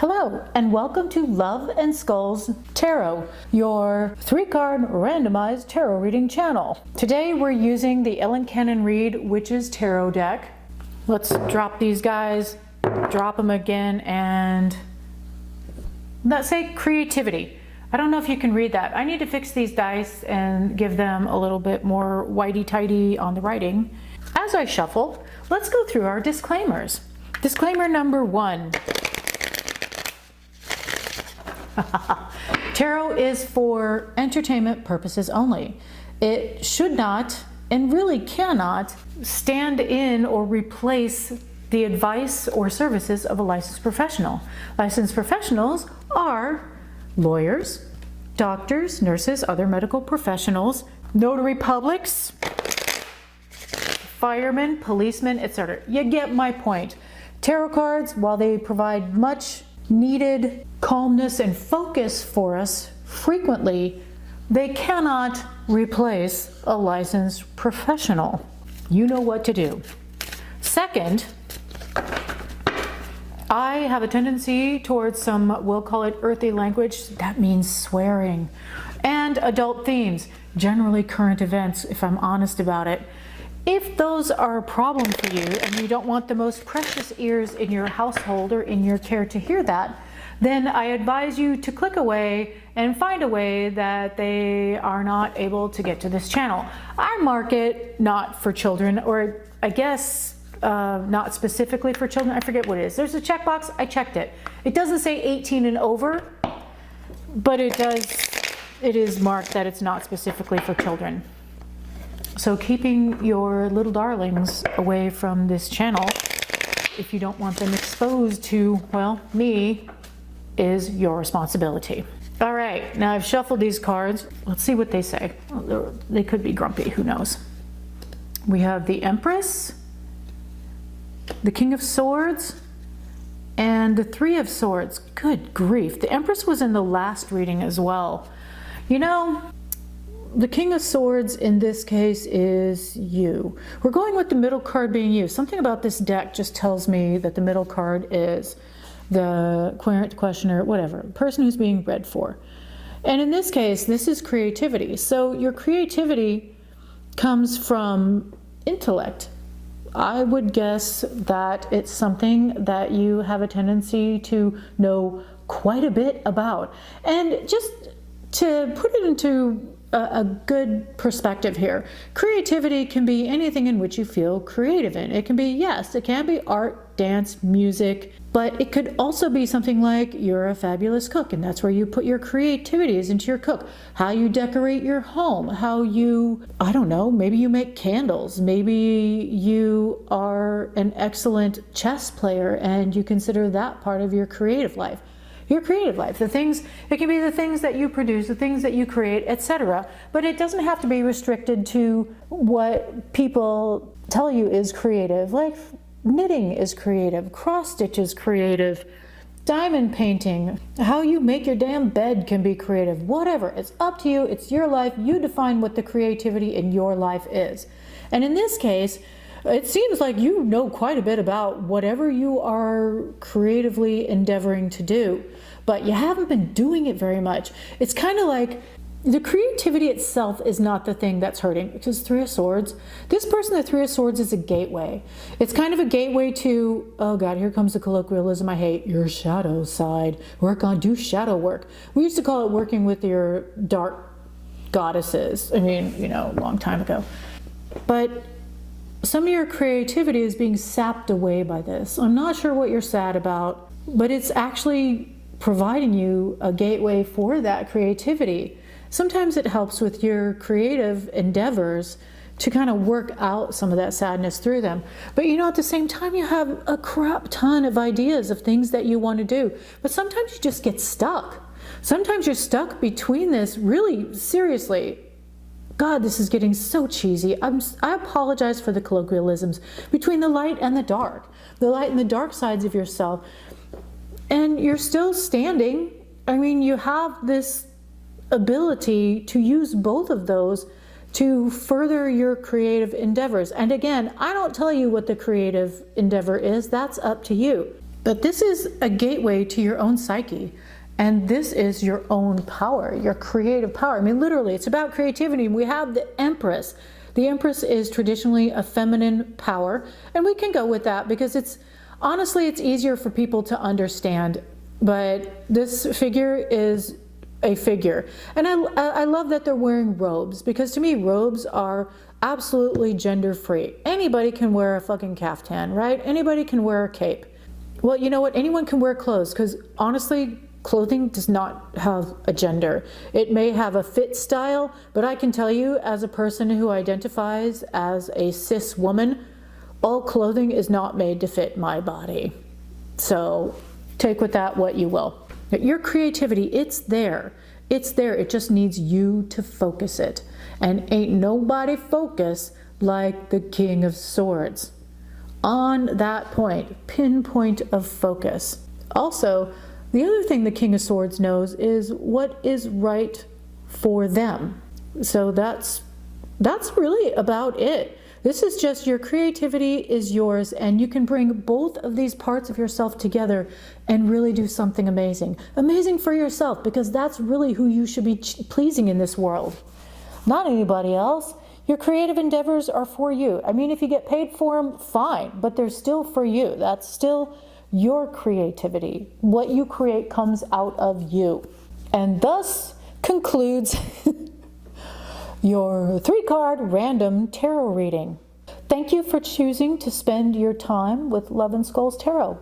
Hello, and welcome to Love and Skulls Tarot, your 3-card randomized tarot reading channel. Today we're using the Ellen Cannon Reed Witches Tarot deck. Let's drop these guys, drop them again, and let's say creativity. I don't know if you can read that. I need to fix these dice and give them a little bit more whitey-tighty on the writing. As I shuffle, let's go through our disclaimers. Disclaimer number 1. Tarot is for entertainment purposes only. It should not and really cannot stand in or replace the advice or services of a licensed professional. Licensed professionals are lawyers, doctors, nurses, other medical professionals, notary publics, firemen, policemen, etc. You get my point. Tarot cards, while they provide much needed calmness and focus for us frequently, they cannot replace a licensed professional. You know what to do. Second, I have a tendency towards some, we'll call it earthy language. That means swearing. And adult themes, generally current events, if I'm honest about it. If those are a problem for you and you don't want the most precious ears in your household or in your care to hear that, then I advise you to click away and find a way that they are not able to get to this channel. I mark it not for children, or I guess not specifically for children. I forget what it is. There's a checkbox. I checked it. It doesn't say 18 and over, but it is marked that it's not specifically for children. So keeping your little darlings away from this channel, if you don't want them exposed to, well, me, is your responsibility. All right, now I've shuffled these cards. Let's see what they say. Well, they could be grumpy, who knows? We have the Empress, the King of Swords, and the Three of Swords. Good grief. The Empress was in the last reading as well. You know, the King of Swords in this case is you. We're going with the middle card being you. Something about this deck just tells me that the middle card is the querent, questioner, whatever, person who's being read for. And in this case, this is creativity. So your creativity comes from intellect. I would guess that it's something that you have a tendency to know quite a bit about. And just to put it into a good perspective here, creativity can be anything in which you feel creative in. It can be, yes, it can be art, dance, music, but it could also be something like you're a fabulous cook, and that's where you put your creativities into your cook. How you decorate your home, how you, I don't know, maybe you make candles, maybe you are an excellent chess player and you consider that part of your creative life. Your creative life, the things, it can be the things that you produce, the things that you create, etc. But it doesn't have to be restricted to what people tell you is creative. Like knitting is creative, cross stitch is creative, diamond painting, how you make your damn bed can be creative, whatever. It's up to you, it's your life, you define what the creativity in your life is. And in this case, it seems like you know quite a bit about whatever you are creatively endeavoring to do, but you haven't been doing it very much. It's kind of like the creativity itself is not the thing that's hurting, because Three of Swords, this person, the Three of Swords, is a gateway. It's kind of a gateway to, oh God, here comes the colloquialism I hate, your shadow side. Work on, do shadow work. We used to call it working with your dark goddesses. I mean, you know, a long time ago. But some of your creativity is being sapped away by this. I'm not sure what you're sad about, but it's actually providing you a gateway for that creativity. Sometimes it helps with your creative endeavors to kind of work out some of that sadness through them. But you know, at the same time, you have a crap ton of ideas of things that you want to do. But sometimes you just get stuck. Sometimes you're stuck between this, really seriously. God, this is getting so cheesy. I apologize for the colloquialisms. Between the light and the dark sides of yourself. And you're still standing. I mean, you have this ability to use both of those to further your creative endeavors. And again, I don't tell you what the creative endeavor is. That's up to you. But this is a gateway to your own psyche. And this is your own power, your creative power. I mean, literally, it's about creativity. We have the Empress. The Empress is traditionally a feminine power, and we can go with that because it's honestly, it's easier for people to understand. But this figure is a figure. And I love that they're wearing robes, because to me, robes are absolutely gender free. Anybody can wear a fucking caftan, right? Anybody can wear a cape. Well, you know what? Anyone can wear clothes, because honestly, clothing does not have a gender. It may have a fit style, but I can tell you, as a person who identifies as a cis woman, all clothing is not made to fit my body. So take with that what you will. Your creativity, it's there. It's there. It just needs you to focus it. And ain't nobody focus like the King of Swords. On that point, pinpoint of focus. Also, the other thing the King of Swords knows is what is right for them. So that's really about it. This is just, your creativity is yours, and you can bring both of these parts of yourself together and really do something amazing. Amazing for yourself, because that's really who you should be pleasing in this world. Not anybody else. Your creative endeavors are for you. I mean, if you get paid for them, fine, but they're still for you. That's still your creativity. What you create comes out of you. And thus concludes your 3-card random tarot reading. Thank you for choosing to spend your time with Love and Skulls Tarot.